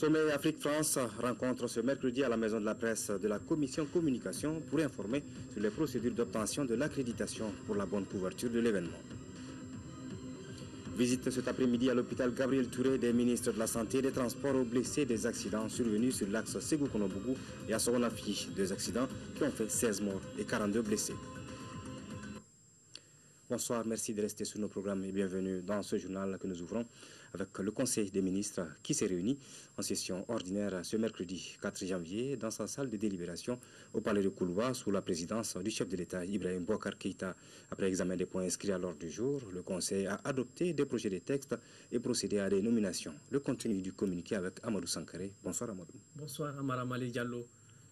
Sommet Afrique-France rencontre ce mercredi à la Maison de la Presse de la Commission Communication pour informer sur les procédures d'obtention de l'accréditation pour la bonne couverture de l'événement. Visite cet après-midi à l'hôpital Gabriel Touré des ministres de la Santé et des Transports aux blessés des accidents survenus sur l'axe Ségou-Konobougou et à Sogonafi, deux accidents qui ont fait 16 morts et 42 blessés. Bonsoir, merci de rester sur nos programmes et bienvenue dans ce journal que nous ouvrons avec le Conseil des ministres qui s'est réuni en session ordinaire ce mercredi 4 janvier dans sa salle de délibération au Palais de Kouloua sous la présidence du chef de l'État Ibrahim Boubacar Keïta. Après examen des points inscrits à l'ordre du jour, le Conseil a adopté des projets de texte et procédé à des nominations. Le contenu du communiqué avec Amadou Sankaré. Bonsoir Amadou. Bonsoir Amara Mali Diallo.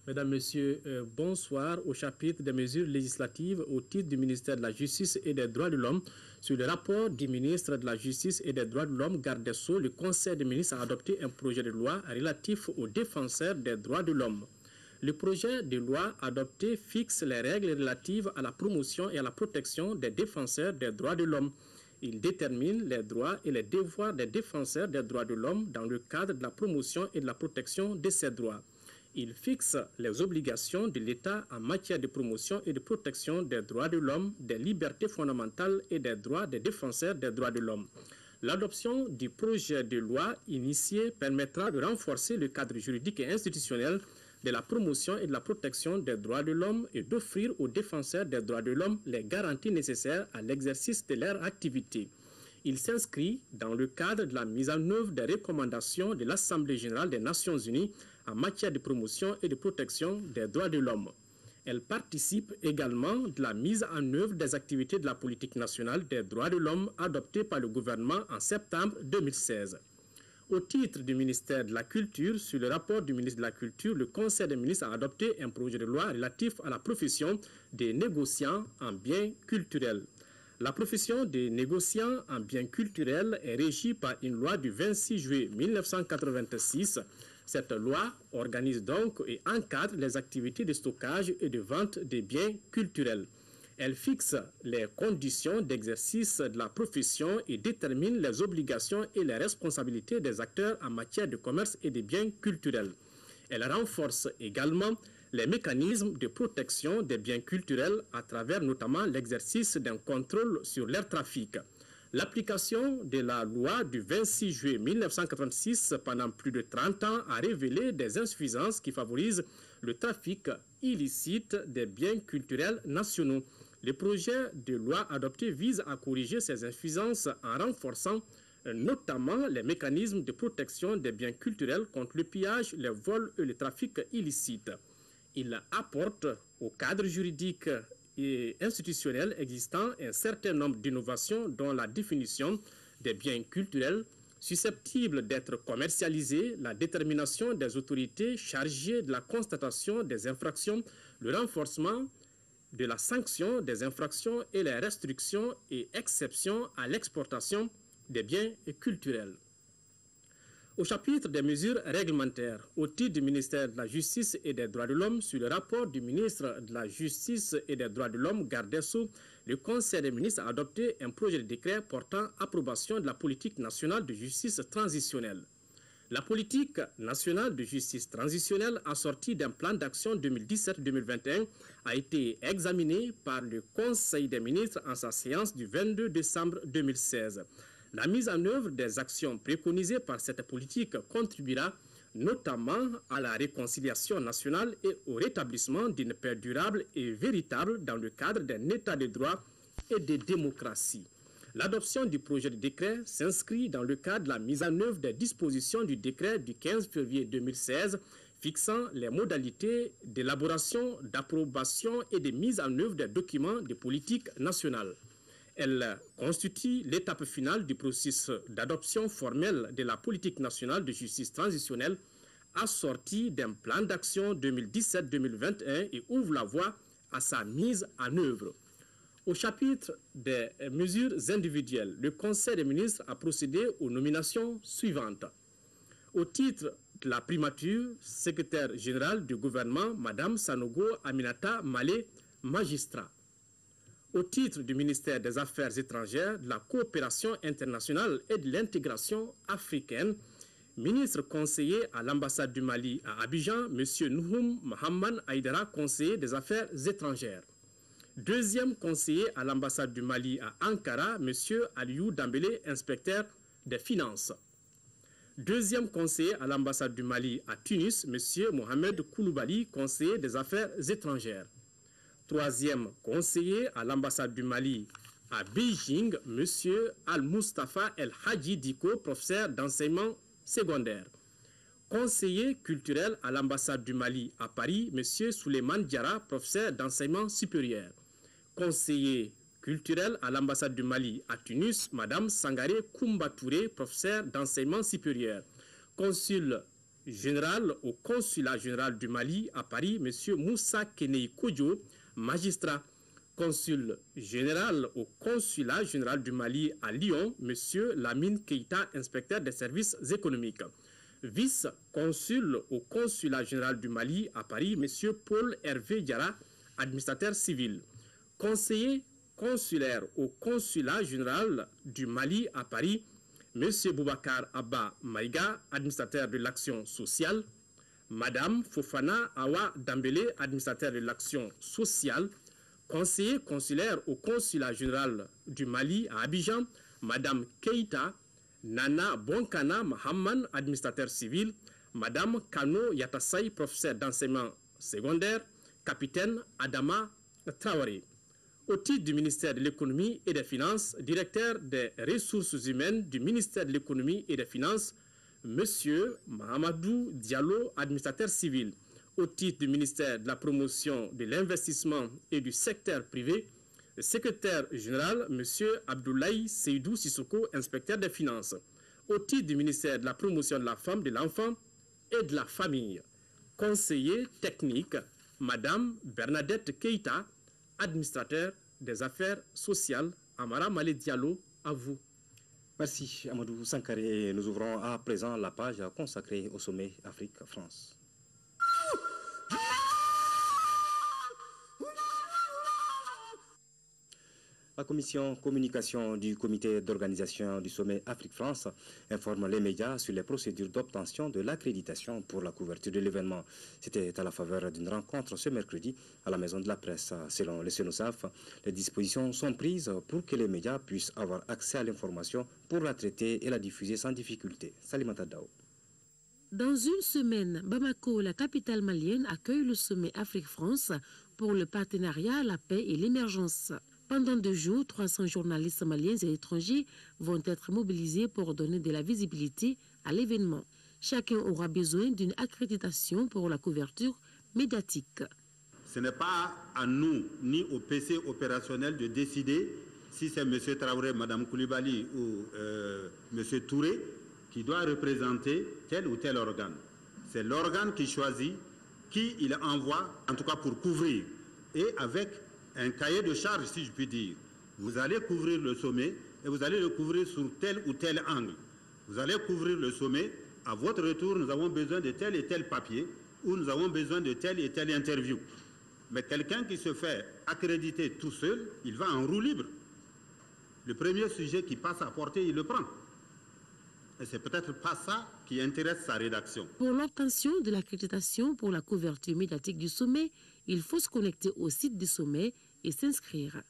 Mesdames, Messieurs, bonsoir au chapitre des mesures législatives au titre du ministère de la Justice et des Droits de l'Homme. Sur le rapport du ministre de la Justice et des Droits de l'Homme, garde des Sceaux, le Conseil des ministres a adopté un projet de loi relatif aux défenseurs des droits de l'homme. Le projet de loi adopté fixe les règles relatives à la promotion et à la protection des défenseurs des droits de l'homme. Il détermine les droits et les devoirs des défenseurs des droits de l'homme dans le cadre de la promotion et de la protection de ces droits. Il fixe les obligations de l'État en matière de promotion et de protection des droits de l'homme, des libertés fondamentales et des droits des défenseurs des droits de l'homme. L'adoption du projet de loi initié permettra de renforcer le cadre juridique et institutionnel de la promotion et de la protection des droits de l'homme et d'offrir aux défenseurs des droits de l'homme les garanties nécessaires à l'exercice de leur activité. Il s'inscrit dans le cadre de la mise en œuvre des recommandations de l'Assemblée générale des Nations unies en matière de promotion et de protection des droits de l'homme. Elle participe également de la mise en œuvre des activités de la politique nationale des droits de l'homme adoptée par le gouvernement en septembre 2016. Au titre du ministère de la Culture, sur le rapport du ministre de la Culture, le Conseil des ministres a adopté un projet de loi relatif à la profession des négociants en biens culturels. La profession des négociants en biens culturels est régie par une loi du 26 juillet 1986. Cette loi organise donc et encadre les activités de stockage et de vente des biens culturels. Elle fixe les conditions d'exercice de la profession et détermine les obligations et les responsabilités des acteurs en matière de commerce et de biens culturels. Elle renforce également les mécanismes de protection des biens culturels à travers notamment l'exercice d'un contrôle sur leur trafic. L'application de la loi du 26 juillet 1986 pendant plus de 30 ans a révélé des insuffisances qui favorisent le trafic illicite des biens culturels nationaux. Le projet de loi adopté vise à corriger ces insuffisances en renforçant notamment les mécanismes de protection des biens culturels contre le pillage, les vols et le trafic illicite. Il apporte au cadre juridique et institutionnel existant un certain nombre d'innovations dont la définition des biens culturels susceptibles d'être commercialisés, la détermination des autorités chargées de la constatation des infractions, le renforcement de la sanction des infractions et les restrictions et exceptions à l'exportation des biens culturels. Au chapitre des mesures réglementaires, au titre du ministère de la Justice et des Droits de l'Homme, sur le rapport du ministre de la Justice et des Droits de l'Homme, garde des Sceaux, le Conseil des ministres a adopté un projet de décret portant approbation de la politique nationale de justice transitionnelle. La politique nationale de justice transitionnelle, assortie d'un plan d'action 2017-2021, a été examinée par le Conseil des ministres en sa séance du 22 décembre 2016. La mise en œuvre des actions préconisées par cette politique contribuera notamment à la réconciliation nationale et au rétablissement d'une paix durable et véritable dans le cadre d'un état de droit et de démocratie. L'adoption du projet de décret s'inscrit dans le cadre de la mise en œuvre des dispositions du décret du 15 février 2016 fixant les modalités d'élaboration, d'approbation et de mise en œuvre des documents de politique nationale. Elle constitue l'étape finale du processus d'adoption formelle de la politique nationale de justice transitionnelle assortie d'un plan d'action 2017-2021 et ouvre la voie à sa mise en œuvre. Au chapitre des mesures individuelles, le Conseil des ministres a procédé aux nominations suivantes. Au titre de la primature, secrétaire générale du gouvernement, Mme Sanogo Aminata Malé, magistrat. Au titre du ministère des Affaires étrangères, de la coopération internationale et de l'intégration africaine, Ministre conseiller à l'ambassade du Mali à Abidjan, M. Nouhoum Mohamed Aïdara, conseiller des affaires étrangères. Deuxième conseiller à l'ambassade du Mali à Ankara, M. Aliou Dambélé, inspecteur des finances. Deuxième conseiller à l'ambassade du Mali à Tunis, M. Mohamed Kouloubali, conseiller des affaires étrangères. Troisième conseiller à l'ambassade du Mali à Beijing, M. Al-Mustafa El Hadji Diko, professeur d'enseignement secondaire. Conseiller culturel à l'ambassade du Mali à Paris, M. Souleymane Diarra, professeur d'enseignement supérieur. Conseiller culturel à l'ambassade du Mali à Tunis, Mme Sangaré Koumba Touré, professeur d'enseignement supérieur. Consul général au consulat général du Mali à Paris, M. Moussa Kenei Kodjo, magistrat. Consul général au consulat général du Mali à Lyon, M. Lamine Keïta, inspecteur des services économiques. Vice-consul au consulat général du Mali à Paris, M. Paul Hervé Diarra, administrateur civil. Conseiller consulaire au consulat général du Mali à Paris, M. Boubacar Abba Maïga, administrateur de l'action sociale. Madame Fofana Awa Dambélé, administrateur de l'action sociale. Conseiller consulaire au consulat général du Mali à Abidjan, Madame Keïta Nana Bonkana Mahamman, administrateur civil, Madame Kano Yatassay, professeur d'enseignement secondaire, Capitaine Adama Traoré. Au titre du ministère de l'économie et des finances, directeur des ressources humaines du ministère de l'économie et des finances, Monsieur Mahamadou Diallo, administrateur civil. Au titre du ministère de la promotion de l'investissement et du secteur privé, le secrétaire général, M. Abdoulaye Seydou Sissoko, inspecteur des finances. Au titre du ministère de la promotion de la femme, de l'enfant et de la famille, conseiller technique, Mme Bernadette Keïta, administrateur des affaires sociales. Amara Malé Diallo, à vous. Merci Amadou Sankaré. Nous ouvrons à présent la page consacrée au sommet Afrique-France. La commission communication du comité d'organisation du sommet Afrique-France informe les médias sur les procédures d'obtention de l'accréditation pour la couverture de l'événement. C'était à la faveur d'une rencontre ce mercredi à la Maison de la Presse. Selon les SENOSAF, les dispositions sont prises pour que les médias puissent avoir accès à l'information pour la traiter et la diffuser sans difficulté. Salimata Dao. Dans une semaine, Bamako, la capitale malienne, accueille le sommet Afrique-France pour le partenariat, la paix et l'émergence. Pendant 2 jours, 300 journalistes maliens et étrangers vont être mobilisés pour donner de la visibilité à l'événement. Chacun aura besoin d'une accréditation pour la couverture médiatique. Ce n'est pas à nous, ni au PC opérationnel, de décider si c'est M. Traoré, Mme Koulibaly ou M. Touré qui doit représenter tel ou tel organe. C'est l'organe qui choisit qui il envoie, en tout cas pour couvrir, et avec un cahier de charge, si je puis dire. Vous allez couvrir le sommet et vous allez le couvrir sur tel ou tel angle. Vous allez couvrir le sommet. À votre retour, nous avons besoin de tel et tel papier ou nous avons besoin de telle et telle interview. Mais quelqu'un qui se fait accréditer tout seul, il va en roue libre. Le premier sujet qui passe à portée, il le prend. Et c'est peut-être pas ça qui intéresse sa rédaction. Pour l'obtention de l'accréditation pour la couverture médiatique du sommet, il faut se connecter au site du sommet et s'inscrire.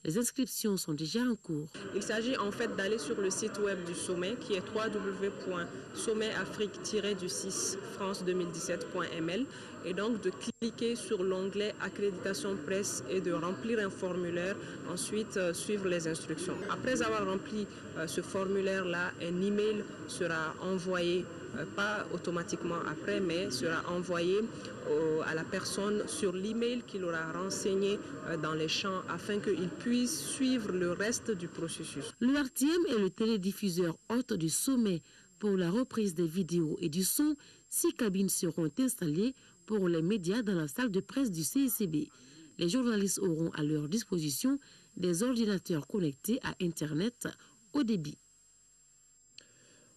Les inscriptions sont déjà en cours. Il s'agit en fait d'aller sur le site web du sommet qui est www.sommetafrique-france2017.ml et donc de cliquer sur l'onglet accréditation presse et de remplir un formulaire, ensuite suivre les instructions. Après avoir rempli ce formulaire-là, un email sera envoyé, pas automatiquement après, mais sera envoyé à la personne sur l'email qu'il aura renseigné dans les champs afin qu'il puisse suivre le reste du processus. Le RTM est le télédiffuseur hôte du sommet. Pour la reprise des vidéos et du son, 6 cabines seront installées pour les médias dans la salle de presse du CSCB. Les journalistes auront à leur disposition des ordinateurs connectés à Internet haut débit.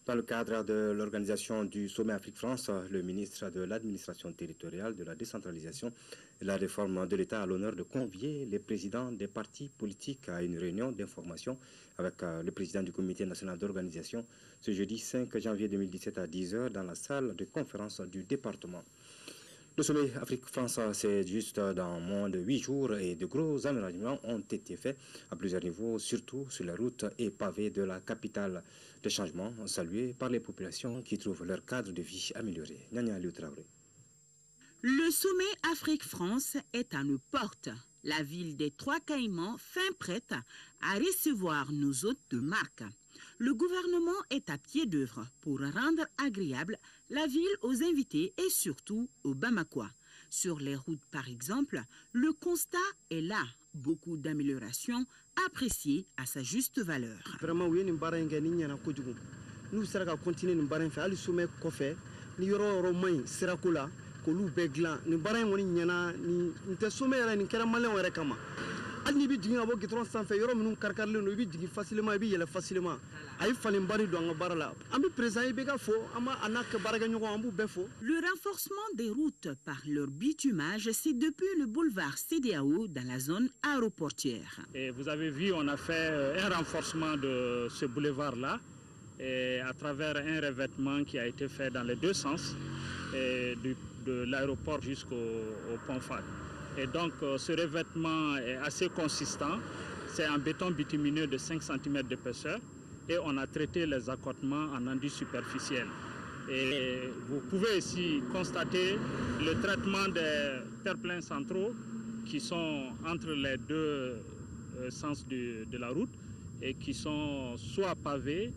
Dans le cadre de l'organisation du sommet Afrique-France, le ministre de l'administration territoriale, de la décentralisation et de la réforme de l'État a l'honneur de convier les présidents des partis politiques à une réunion d'information avec le président du comité national d'organisation ce jeudi 5 janvier 2017 à 10h dans la salle de conférence du département. Le sommet Afrique-France, c'est juste dans moins de 8 jours et de gros aménagements ont été faits à plusieurs niveaux, surtout sur la route et pavée de la capitale. Des changements salués par les populations qui trouvent leur cadre de vie amélioré. Nyanya Aliou Traoré. Le sommet Afrique-France est à nos portes. La ville des Trois-Caïmans fin prête à recevoir nos hôtes de marque. Le gouvernement est à pied d'œuvre pour rendre agréable la ville aux invités et surtout aux Bamakois. Sur les routes, par exemple, le constat est là. Beaucoup d'améliorations appréciées à sa juste valeur. Vraiment, oui, nous allons continuer nous faire le sommet Kofé, nous aurons moins Sirakola, Kolou Beglan, nous allons nous sommet ni Karamalé ou Rekama. Al ni bi dingin abo gitron sanfɛ yɔrɔ minnu karikarili no i bi jigin facilement i bi yɛlɛ facilement a ye falenbari don an ka baara la an bi président i bɛ ka fo an b'a n'a kɛ baarakɛɲɔgɔn an b'u bɛɛ fo. Le renforcement des routes par leur bitumage, c'est depuis le boulevard CEDEAO dans la zone aéroportière. Et vous avez vu, on a fait un renforcement de ce boulevard-là à travers un revêtement qui a été fait dans les deux sens, de l'aéroport jusqu'au pont FAD. Et donc ce revêtement est assez consistant, c'est un béton bitumineux de 5 cm d'épaisseur et on a traité les accotements en enduit superficiel. Et vous pouvez ici constater le traitement des terre-pleins centraux qui sont entre les deux sens de la route et qui sont soit pavés,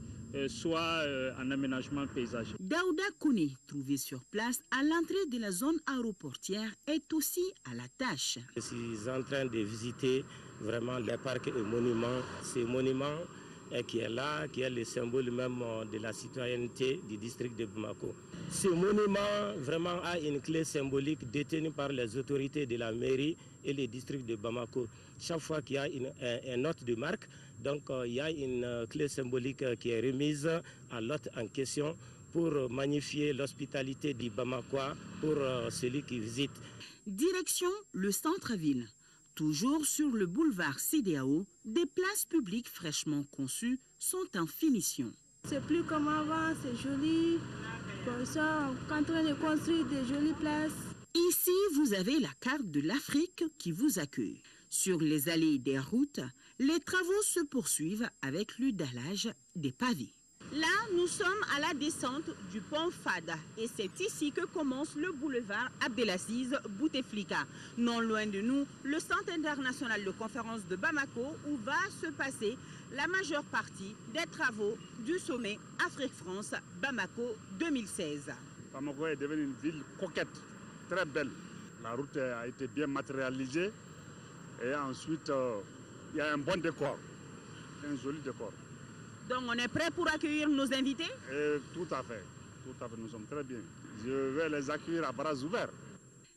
soit en aménagement paysager. Daouda Kouni, trouvé sur place à l'entrée de la zone aéroportière, est aussi à la tâche. Je suis en train de visiter vraiment les parcs et monuments. Ce monument qui est là, qui est le symbole même de la citoyenneté du district de Bamako. Ce monument vraiment a une clé symbolique détenue par les autorités de la mairie et le district de Bamako. Chaque fois qu'il y a une note de marque, donc il y a une clé symbolique qui est remise à l'hôte en question pour magnifier l'hospitalité du Bamakois pour celui qui visite. Direction le centre-ville. Toujours sur le boulevard CEDEAO, des places publiques fraîchement conçues sont en finition. C'est plus comme avant, c'est joli. Comme ça, on est en train de construire des jolies places. Ici, vous avez la carte de l'Afrique qui vous accueille. Sur les allées des routes, les travaux se poursuivent avec le dallage des pavés. Là, nous sommes à la descente du pont Fada et c'est ici que commence le boulevard Abdelaziz Bouteflika. Non loin de nous, le Centre international de conférence de Bamako où va se passer la majeure partie des travaux du sommet Afrique-France Bamako 2016. Bamako est devenue une ville coquette, très belle. La route a été bien matérialisée et ensuite il y a un bon décor, un joli décor. Donc on est prêt pour accueillir nos invités? Tout à fait, nous sommes très bien. Je vais les accueillir à bras ouverts.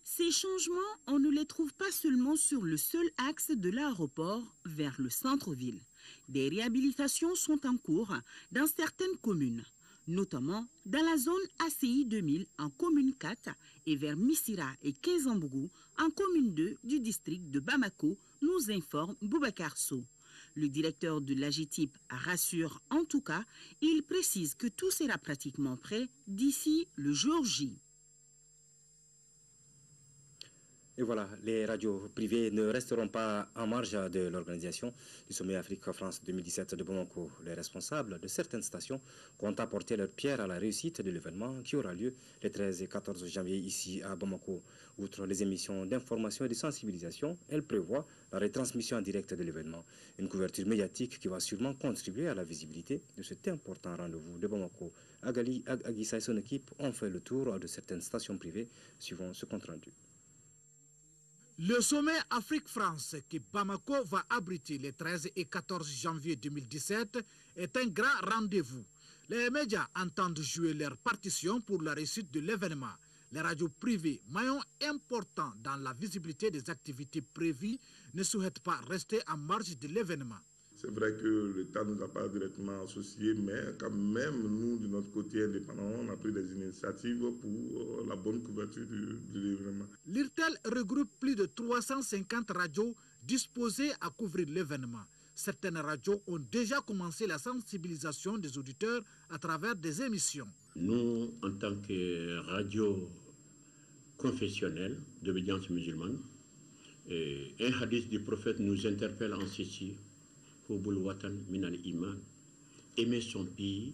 Ces changements, on ne les trouve pas seulement sur le seul axe de l'aéroport vers le centre-ville. Des réhabilitations sont en cours dans certaines communes, notamment dans la zone ACI 2000 en commune 4 et vers Missira et Kinzambougou en commune 2 du district de Bamako, nous informe Boubacar Sow. Le directeur de l'AGETIP rassure en tout cas, il précise que tout sera pratiquement prêt d'ici le jour J. Et voilà, les radios privées ne resteront pas en marge de l'organisation du sommet Afrique-France 2017 de Bamako. Les responsables de certaines stations vont apporter leur pierre à la réussite de l'événement qui aura lieu les 13 et 14 janvier ici à Bamako. Outre les émissions d'information et de sensibilisation, elle prévoit la retransmission en direct de l'événement. Une couverture médiatique qui va sûrement contribuer à la visibilité de cet important rendez-vous de Bamako. Agali Agissa et son équipe ont fait le tour de certaines stations privées suivant ce compte rendu. Le sommet Afrique-France que Bamako va abriter les 13 et 14 janvier 2017 est un grand rendez-vous. Les médias entendent jouer leur partition pour la réussite de l'événement. Les radios privées, maillon important dans la visibilité des activités prévues, ne souhaitent pas rester en marge de l'événement. C'est vrai que l'État ne nous a pas directement associés, mais quand même, nous, de notre côté indépendant, on a pris des initiatives pour la bonne couverture de l'événement. L'IRTEL regroupe plus de 350 radios disposées à couvrir l'événement. Certaines radios ont déjà commencé la sensibilisation des auditeurs à travers des émissions. Nous, en tant que radio confessionnelle d'obédience musulmane, un hadith du prophète nous interpelle en ceci: Hubul Watan Minal Iman. Aimer son pays,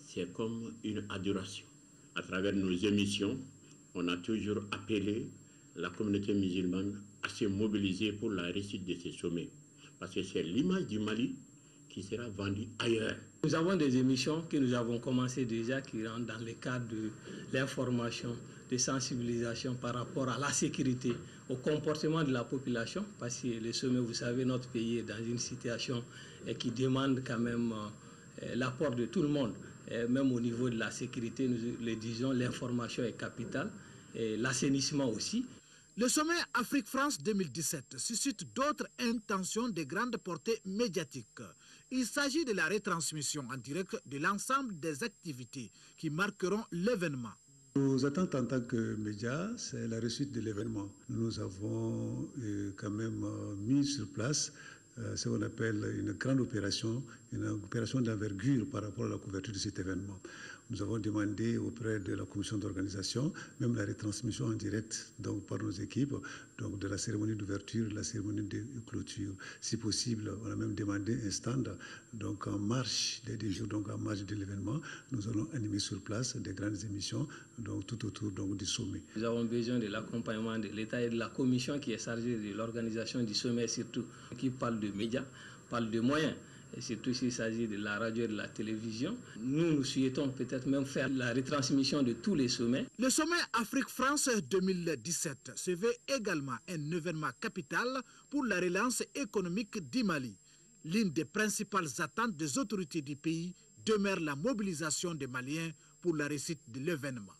c'est comme une adoration. À travers nos émissions, on a toujours appelé la communauté musulmane à se mobiliser pour la réussite de ces sommets. Parce que c'est l'image du Mali qui sera vendue ailleurs. Nous avons des émissions que nous avons commencées déjà qui rentrent dans le cadre de l'information, de sensibilisation par rapport à la sécurité, au comportement de la population, parce que les sommets, vous savez, notre pays est dans une situation qui demande quand même l'apport de tout le monde, même au niveau de la sécurité, nous le disons, l'information est capitale, et l'assainissement aussi. Le sommet Afrique-France 2017 suscite d'autres intentions de grande portée médiatique. Il s'agit de la retransmission en direct de l'ensemble des activités qui marqueront l'événement. Nos attentes en tant que médias, c'est la réussite de l'événement. Nous avons quand même mis sur place ce qu'on appelle une grande opération, une opération d'envergure par rapport à la couverture de cet événement. Nous avons demandé auprès de la commission d'organisation, même la retransmission en direct donc, par nos équipes, donc de la cérémonie d'ouverture, de la cérémonie de clôture. Si possible, on a même demandé un stand donc en marche des jours, donc en marche de l'événement. Nous allons animer sur place des grandes émissions donc, tout autour donc, du sommet. Nous avons besoin de l'accompagnement de l'État et de la commission qui est chargée de l'organisation du sommet, surtout, qui parle de médias, parle de moyens. Et surtout s'il s'agit de la radio et de la télévision. Nous souhaitons peut-être même faire la retransmission de tous les sommets. Le sommet Afrique-France 2017 se veut également un événement capital pour la relance économique du Mali. L'une des principales attentes des autorités du pays demeure la mobilisation des Maliens pour la réussite de l'événement.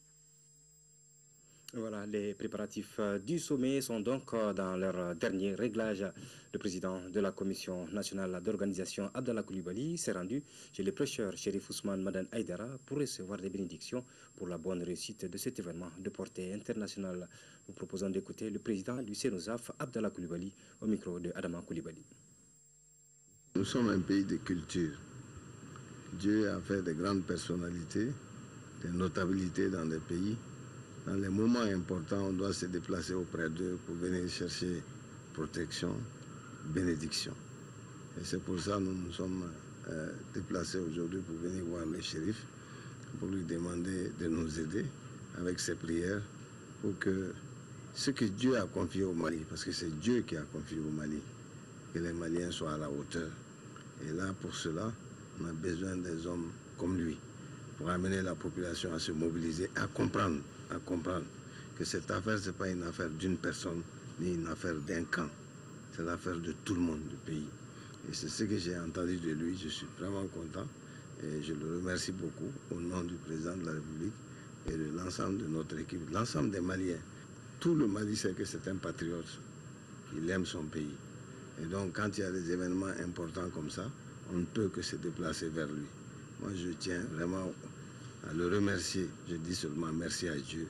Voilà, les préparatifs du sommet sont donc dans leur dernier réglage. Le président de la Commission nationale d'organisation, Abdallah Koulibaly, s'est rendu chez le prêcheur Chérif Ousmane Madane Haïdara pour recevoir des bénédictions pour la bonne réussite de cet événement de portée internationale. Nous proposons d'écouter le président du CENOSAF, Abdallah Koulibaly, au micro de Adama Koulibaly. Nous sommes un pays de culture. Dieu a fait de grandes personnalités, des notabilités dans des pays. Dans les moments importants, on doit se déplacer auprès d'eux pour venir chercher protection, bénédiction. Et c'est pour ça que nous nous sommes déplacés aujourd'hui pour venir voir le shérif, pour lui demander de nous aider avec ses prières pour que ce que Dieu a confié au Mali, parce que c'est Dieu qui a confié au Mali, que les Maliens soient à la hauteur. Et là, pour cela, on a besoin des hommes comme lui, pour amener la population à se mobiliser, à comprendre que cette affaire, ce n'est pas une affaire d'une personne, ni une affaire d'un camp. C'est l'affaire de tout le monde du pays. Et c'est ce que j'ai entendu de lui. Je suis vraiment content et je le remercie beaucoup au nom du président de la République et de l'ensemble de notre équipe, l'ensemble des Maliens. Tout le Mali sait que c'est un patriote. Il aime son pays. Et donc, quand il y a des événements importants comme ça, on ne peut que se déplacer vers lui. Moi, je tiens vraiment à le remercier. Je dis seulement merci à Dieu.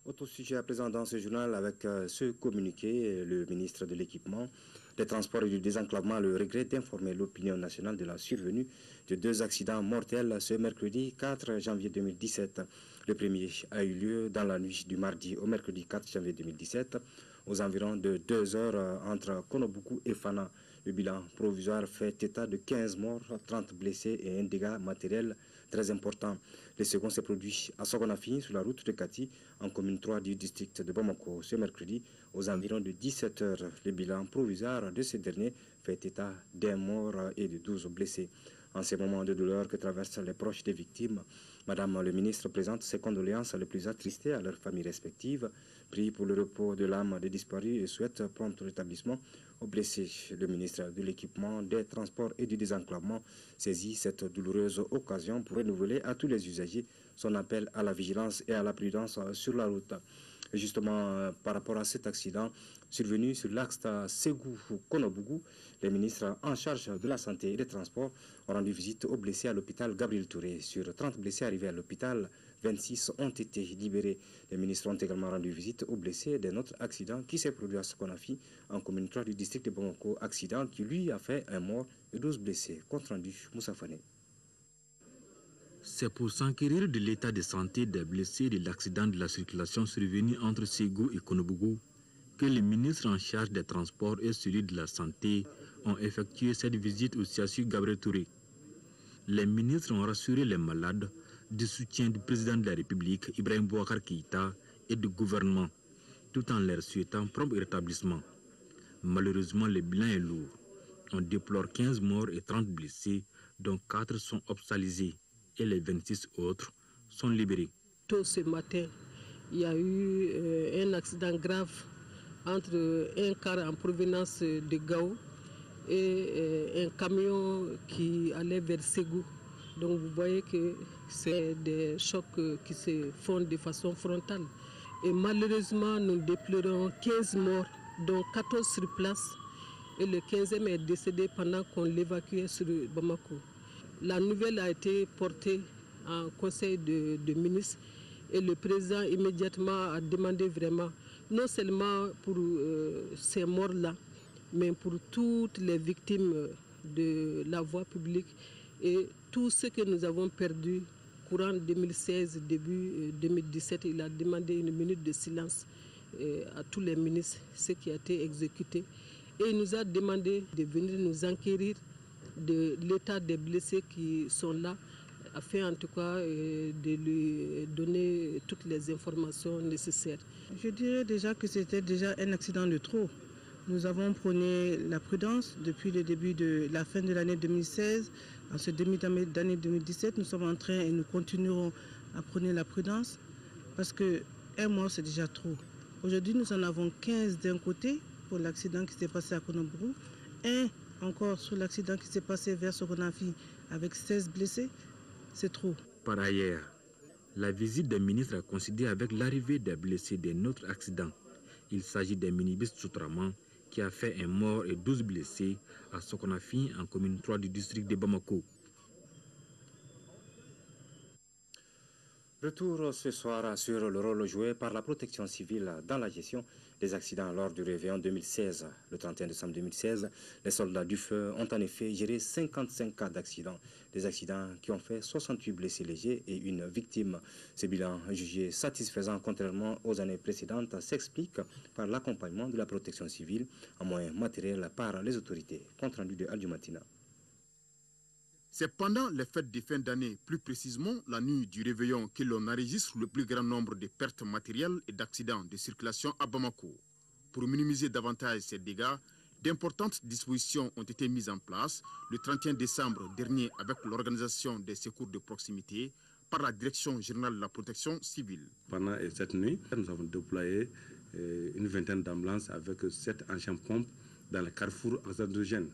Autre sujet à présent dans ce journal avec ce communiqué, le ministre de l'Équipement, des Transports et du Désenclavement a le regret d'informer l'opinion nationale de la survenue de 2 accidents mortels ce mercredi 4 janvier 2017. Le premier a eu lieu dans la nuit du mardi au mercredi 4 janvier 2017 aux environs de 2 heures entre Konobuku et Fana. Le bilan provisoire fait état de 15 morts, 30 blessés et un dégât matériel très important. Le second s'est produit à Sogonafi, sur la route de Kati, en commune 3 du district de Bamako, ce mercredi, aux environs de 17 heures. Le bilan provisoire de ce dernier fait état d'un mort et de 12 blessés. En ces moments de douleur que traversent les proches des victimes, Madame le ministre présente ses condoléances les plus attristées à leurs familles respectives, prie pour le repos de l'âme des disparus et souhaite prompt rétablissement aux blessés. Le ministre de l'Équipement, des Transports et du Désenclavement saisit cette douloureuse occasion pour renouveler à tous les usagers son appel à la vigilance et à la prudence sur la route. Justement, par rapport à cet accident survenu sur l'axe Ségou-Konobougou, les ministres en charge de la santé et des transports ont rendu visite aux blessés à l'hôpital Gabriel Touré. Sur 30 blessés arrivés à l'hôpital, 26 ont été libérés. Les ministres ont également rendu visite aux blessés d'un autre accident qui s'est produit à Sokonafi, en commune 3 du district de Bamako. Accident qui lui a fait un mort et 12 blessés. Compte rendu, Moussa Fane. C'est pour s'enquérir de l'état de santé des blessés de l'accident de la circulation survenu entre Ségou et Konobougou que les ministres en charge des transports et celui de la santé ont effectué cette visite au CHU Gabriel Touré. Les ministres ont rassuré les malades du soutien du président de la République, Ibrahim Boubacar Keïta, et du gouvernement, tout en leur souhaitant prompt rétablissement. Malheureusement, le bilan est lourd. On déplore 15 morts et 30 blessés, dont 4 sont hospitalisés et les 26 autres sont libérés. Tôt ce matin, il y a eu un accident grave entre un car en provenance de Gao et un camion qui allait vers Ségou. Donc vous voyez que c'est des chocs qui se font de façon frontale. Et malheureusement, nous déplorons 15 morts, dont 14 sur place. Et le 15e est décédé pendant qu'on l'évacuait sur Bamako. La nouvelle a été portée en conseil de ministres et le président immédiatement a demandé vraiment, non seulement pour ces morts-là, mais pour toutes les victimes de la voie publique et tout ce que nous avons perdu courant 2016, début 2017, il a demandé une minute de silence à tous les ministres, ce qui a été exécuté. Et il nous a demandé de venir nous enquérir de l'état des blessés qui sont là, afin en tout cas de lui donner toutes les informations nécessaires. Je dirais déjà que c'était déjà un accident de trop. Nous avons prôné la prudence depuis le début de la fin de l'année 2016. En ce début d'année 2017, nous sommes en train et nous continuerons à prôner la prudence parce qu'un mort, c'est déjà trop. Aujourd'hui, nous en avons 15 d'un côté pour l'accident qui s'est passé à Konobougou, un encore sur l'accident qui s'est passé vers Sokonafi avec 16 blessés, c'est trop. Par ailleurs, la visite des ministres a coïncidé avec l'arrivée des blessés d'un autre accident. Il s'agit d'un minibus Soutraman qui a fait un mort et 12 blessés à Sokonafi en commune 3 du district de Bamako. Retour ce soir sur le rôle joué par la protection civile dans la gestion des accidents lors du réveillon 2016. Le 31 décembre 2016, les soldats du feu ont en effet géré 55 cas d'accidents. Des accidents qui ont fait 68 blessés légers et une victime. Ce bilan jugé satisfaisant contrairement aux années précédentes s'explique par l'accompagnement de la protection civile en moyens matériels par les autorités. Compte rendu de Aldjumatina. C'est pendant les fêtes de fin d'année, plus précisément la nuit du réveillon, que l'on enregistre le plus grand nombre de pertes matérielles et d'accidents de circulation à Bamako. Pour minimiser davantage ces dégâts, d'importantes dispositions ont été mises en place le 31 décembre dernier avec l'organisation des secours de proximité par la Direction générale de la protection civile. Pendant cette nuit, nous avons déployé une vingtaine d'ambulances avec 7 engins pompes dans le carrefour accidentogène.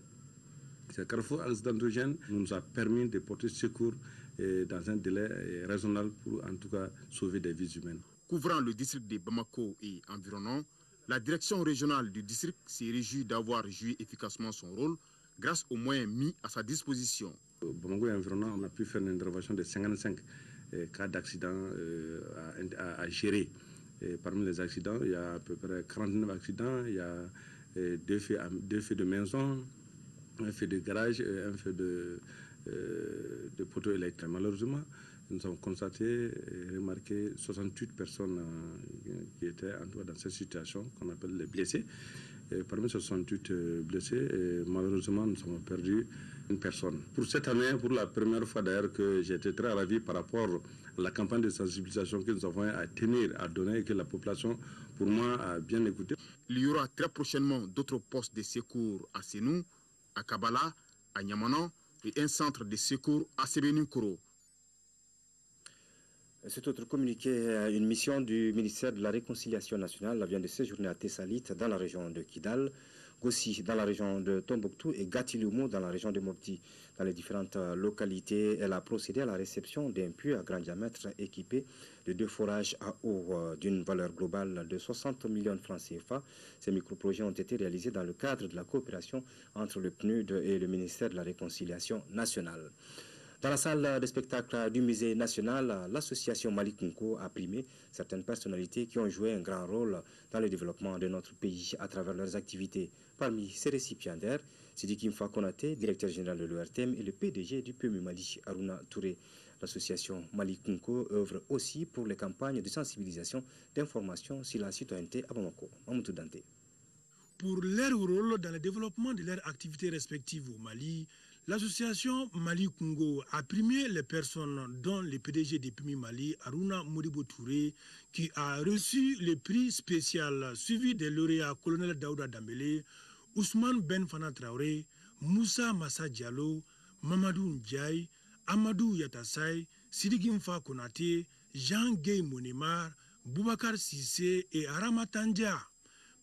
Ce carrefour accidentogène nous a permis de porter secours dans un délai raisonnable pour en tout cas sauver des vies humaines. Couvrant le district de Bamako et environnant, la direction régionale du district s'est réjouie d'avoir joué efficacement son rôle grâce aux moyens mis à sa disposition. Bamako et environnant, on a pu faire une intervention de 55 cas d'accidents à gérer. Et parmi les accidents, il y a à peu près 49 accidents, il y a deux feux de maison, un feu de garage et un feu de poteau électrique. Malheureusement, nous avons constaté et remarqué 68 personnes qui étaient dans cette situation qu'on appelle les blessés. Et parmi ces 68 blessés, malheureusement, nous avons perdu une personne. Pour cette année, pour la première fois d'ailleurs que j'ai été très ravi par rapport à la campagne de sensibilisation que nous avons à tenir, à donner et que la population, pour moi, a bien écouté. Il y aura très prochainement d'autres postes de secours à Sénou, à Kabala, à Niamanan et un centre de secours à Sébenikoro. Cet autre communiqué, une mission du ministère de la Réconciliation nationale vient de séjourner à Tessalit, dans la région de Kidal, Gossi dans la région de Tombouctou et Gatilumo dans la région de Mopti. Dans les différentes localités, elle a procédé à la réception d'un puits à grand diamètre équipé de 2 forages à eau d'une valeur globale de 60 millions de francs CFA. Ces microprojets ont été réalisés dans le cadre de la coopération entre le PNUD et le ministère de la Réconciliation nationale. Dans la salle de spectacle du musée national, l'association Malikunko a primé certaines personnalités qui ont joué un grand rôle dans le développement de notre pays à travers leurs activités. Parmi ces récipiendaires, Sidiki Mfa Konaté, directeur général de l'ORTM, et le PDG du PMU Mali, Aruna Touré. L'association Malikunko œuvre aussi pour les campagnes de sensibilisation d'information sur la citoyenneté à Bamako. Mamoudou Dante. Pour leur rôle dans le développement de leurs activités respectives au Mali, l'association Malikunko a primé les personnes dont le PDG du PMU Mali, Aruna Modibo Touré, qui a reçu le prix spécial suivi des lauréats colonel Daouda Dambélé, Ousmane Ben Fana Traoré, Moussa Massa Diallo, Mamadou Ndiaye, Amadou Yatassay, Sidiki Mfa Konaté, Jean Gay Monemar, Boubacar Sissé et Arama Tandia.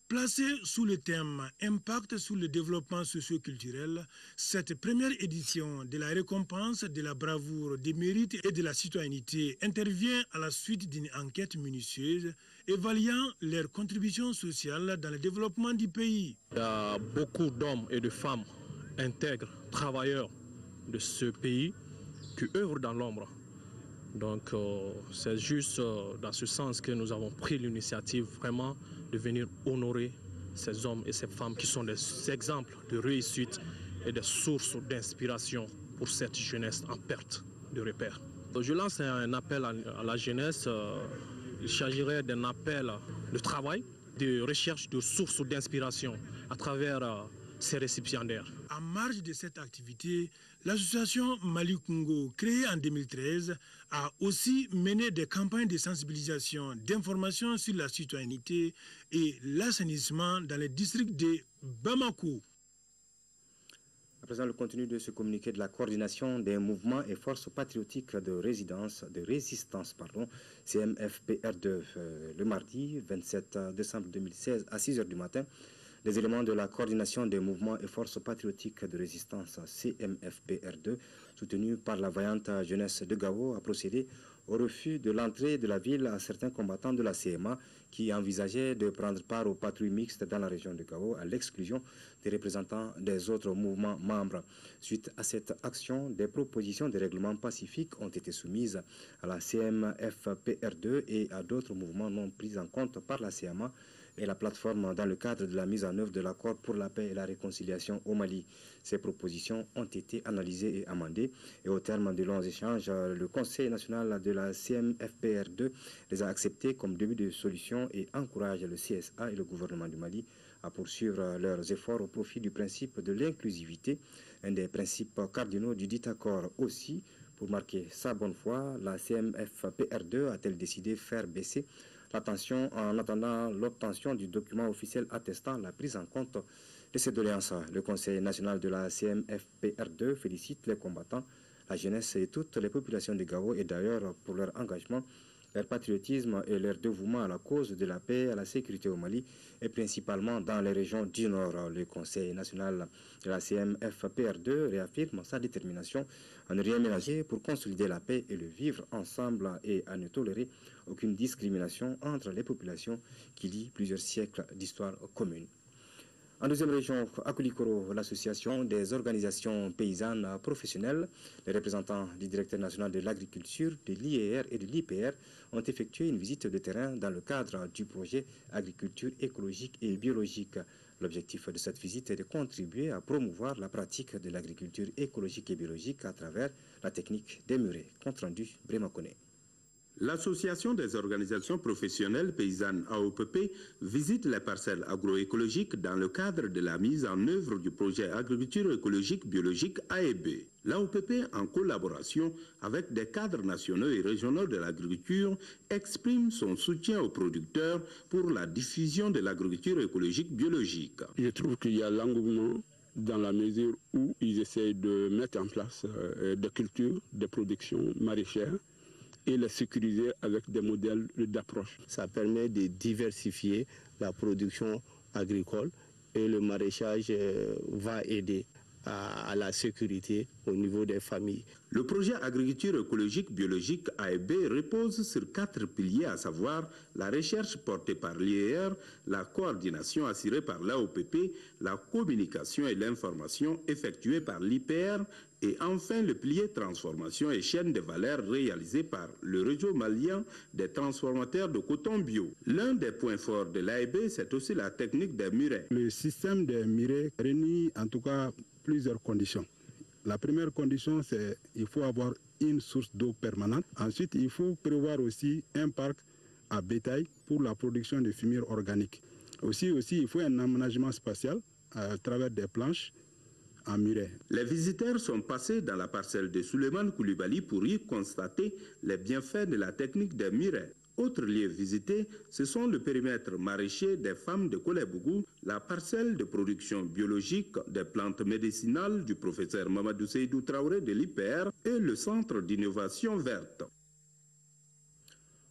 Placée sous le thème « Impact sur le développement socio-culturel », cette première édition de la récompense de la bravoure, des mérites et de la citoyenneté intervient à la suite d'une enquête minutieuse évaluant leur contribution sociale dans le développement du pays. Il y a beaucoup d'hommes et de femmes intègres, travailleurs de ce pays qui œuvrent dans l'ombre. Donc c'est juste dans ce sens que nous avons pris l'initiative vraiment de venir honorer ces hommes et ces femmes qui sont des exemples de réussite et des sources d'inspiration pour cette jeunesse en perte de repères. Donc, je lance un appel à la jeunesse. Il s'agirait d'un appel de travail, de recherche de sources d'inspiration à travers ces récipiendaires. En marge de cette activité, l'association Malikunko, créée en 2013, a aussi mené des campagnes de sensibilisation, d'information sur la citoyenneté et l'assainissement dans les districts de Bamako. À présent, le contenu de ce communiqué de la coordination des mouvements et forces patriotiques de résistance, CMFPR2, le mardi 27 décembre 2016 à 6 h du matin. Les éléments de la coordination des mouvements et forces patriotiques de résistance CMFPR2, soutenus par la vaillante jeunesse de Gao, a procédé au refus de l'entrée de la ville à certains combattants de la CMA qui envisageaient de prendre part aux patrouilles mixtes dans la région de Gao à l'exclusion des représentants des autres mouvements membres. Suite à cette action, des propositions de règlement pacifique ont été soumises à la CMFPR2 et à d'autres mouvements non pris en compte par la CMA et la plateforme dans le cadre de la mise en œuvre de l'accord pour la paix et la réconciliation au Mali. Ces propositions ont été analysées et amendées et au terme de longs échanges, le Conseil national de la CMFPR2 les a acceptées comme début de solution et encourage le CSA et le gouvernement du Mali à poursuivre leurs efforts au profit du principe de l'inclusivité, un des principes cardinaux du dit accord. Aussi, pour marquer sa bonne foi, la CMFPR2 a-t-elle décidé de faire baisser l'attention en attendant l'obtention du document officiel attestant la prise en compte de ces doléances. Le Conseil national de la CMFPR2 félicite les combattants, la jeunesse et toutes les populations de Gao et d'ailleurs pour leur engagement, leur patriotisme et leur dévouement à la cause de la paix et à la sécurité au Mali et principalement dans les régions du Nord. Le Conseil national de la CMFPR2 réaffirme sa détermination à ne rien ménager pour consolider la paix et le vivre ensemble et à ne tolérer aucune discrimination entre les populations qui lient plusieurs siècles d'histoire commune. En deuxième région, à Koulikoro, l'association des organisations paysannes professionnelles, les représentants du directeur national de l'agriculture, de l'IER et de l'IPR ont effectué une visite de terrain dans le cadre du projet agriculture écologique et biologique. L'objectif de cette visite est de contribuer à promouvoir la pratique de l'agriculture écologique et biologique à travers la technique des murets. Compte rendu, Brémakone. L'Association des organisations professionnelles paysannes AOPP visite les parcelles agroécologiques dans le cadre de la mise en œuvre du projet agriculture écologique biologique AEB. L'AOPP, en collaboration avec des cadres nationaux et régionaux de l'agriculture, exprime son soutien aux producteurs pour la diffusion de l'agriculture écologique biologique. Je trouve qu'il y a l'engouement dans la mesure où ils essayent de mettre en place des cultures, des productions maraîchères, et les sécuriser avec des modèles d'approche. Ça permet de diversifier la production agricole Et le maraîchage va aider à la sécurité au niveau des familles. Le projet agriculture écologique biologique AEB repose sur 4 piliers, à savoir la recherche portée par l'IER, la coordination assurée par l'AOPP, la communication et l'information effectuée par l'IPR et enfin le pilier transformation et chaîne de valeur réalisé par le réseau malien des transformateurs de coton bio. L'un des points forts de l'AEB, c'est aussi la technique des murets. Le système des murets réunit en tout cas plusieurs conditions. La première condition, c'est qu'il faut avoir une source d'eau permanente. Ensuite, il faut prévoir aussi un parc à bétail pour la production de fumure organique. Aussi, il faut un aménagement spatial à travers des planches en muret. Les visiteurs sont passés dans la parcelle de Souleymane Koulibaly pour y constater les bienfaits de la technique des murets. Autres lieux visités, ce sont le périmètre maraîcher des femmes de Kolebougou, la parcelle de production biologique des plantes médicinales du professeur Mamadou Seydou Traoré de l'IPR et le centre d'innovation verte.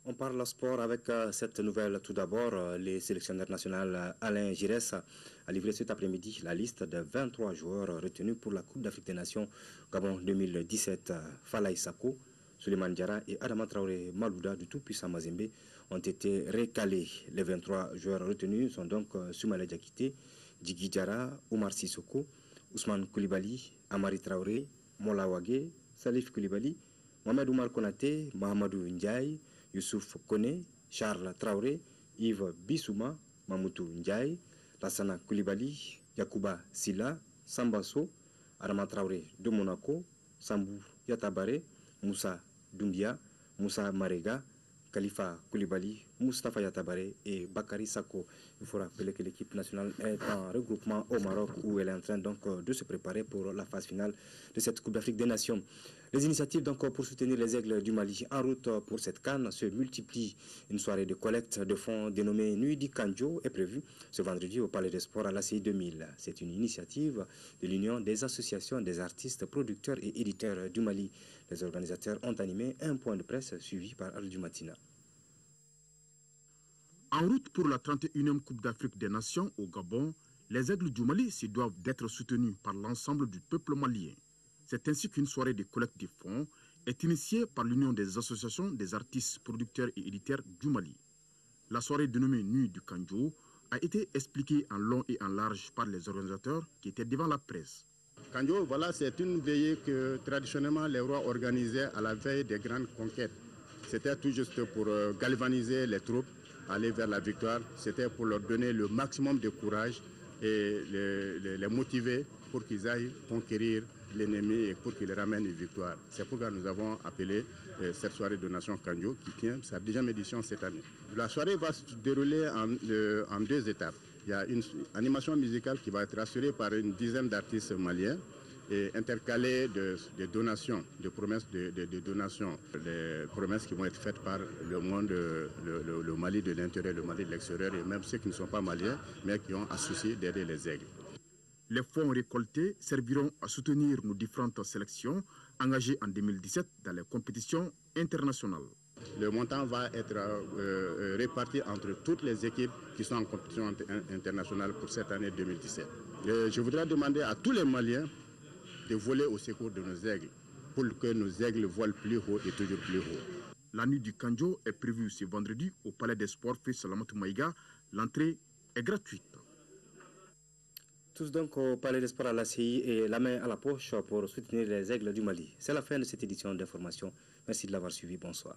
On parle sport avec cette nouvelle. Tout d'abord, les sélectionneurs nationaux Alain Giresse a livré cet après-midi la liste de 23 joueurs retenus pour la Coupe d'Afrique des Nations Gabon 2017. Falaï Sako, Souleymane Diarra et Adama Traoré Malouda du tout-puissant Mazembe ont été recalés. Les 23 joueurs retenus sont donc Soumaïla Diakité, Djigui Diarra, Omar Sissoko, Ousmane Koulibaly, Amari Traoré, Mola Wage, Salif Koulibaly, Mohamed Oumar Konaté, Mahamadou Ndiaye, Youssouf Kone, Charles Traoré, Yves Bissouma, Mamoutou Ndiaye, Lassana Koulibaly, Yakouba Silla, Sambasso, Adama Traoré de Monaco, Sambou Yatabare, Moussa Doumbia, Moussa Marega, Khalifa Koulibaly, Moustapha Yatabare et Bakary Sako. Il faut rappeler que l'équipe nationale est en regroupement au Maroc où elle est en train donc de se préparer pour la phase finale de cette Coupe d'Afrique des Nations. Les initiatives donc pour soutenir les aigles du Mali en route pour cette CAN se multiplient. Une soirée de collecte de fonds dénommée Nuit du Kandjo est prévue ce vendredi au Palais des Sports à l'ACI 2000. C'est une initiative de l'Union des associations des artistes, producteurs et éditeurs du Mali. Les organisateurs ont animé un point de presse suivi par Al Matina. En route pour la 31e Coupe d'Afrique des Nations au Gabon, les aigles du Mali se doivent d'être soutenus par l'ensemble du peuple malien. C'est ainsi qu'une soirée de collecte de fonds est initiée par l'Union des associations des artistes, producteurs et éditeurs du Mali. La soirée dénommée Nuit du Kandjo a été expliquée en long et en large par les organisateurs qui étaient devant la presse. Kandjo, voilà, c'est une veillée que traditionnellement les rois organisaient à la veille des grandes conquêtes. C'était tout juste pour galvaniser les troupes, aller vers la victoire. C'était pour leur donner le maximum de courage et les motiver pour qu'ils aillent conquérir l'ennemi et pour qu'il ramène une victoire. C'est pourquoi nous avons appelé cette soirée de Nation Kandjo qui tient sa 10e édition cette année. La soirée va se dérouler en 2 étapes. Il y a une animation musicale qui va être assurée par une dizaine d'artistes maliens et intercalée de donations, de promesses de donations, les promesses qui vont être faites par le monde, le Mali de l'intérieur, le Mali de l'extérieur et même ceux qui ne sont pas maliens mais qui ont associé d'aider les aigles. Les fonds récoltés serviront à soutenir nos différentes sélections engagées en 2017 dans les compétitions internationales. Le montant va être réparti entre toutes les équipes qui sont en compétition internationale pour cette année 2017. Je voudrais demander à tous les Maliens de voler au secours de nos aigles pour que nos aigles volent plus haut et toujours plus haut. La nuit du Kandjo est prévue ce vendredi au Palais des Sports Fils Salamatou Maïga. L'entrée est gratuite. Tous donc au Palais des Sports à l'ACI et la main à la poche pour soutenir les aigles du Mali. C'est la fin de cette édition d'information. Merci de l'avoir suivi. Bonsoir.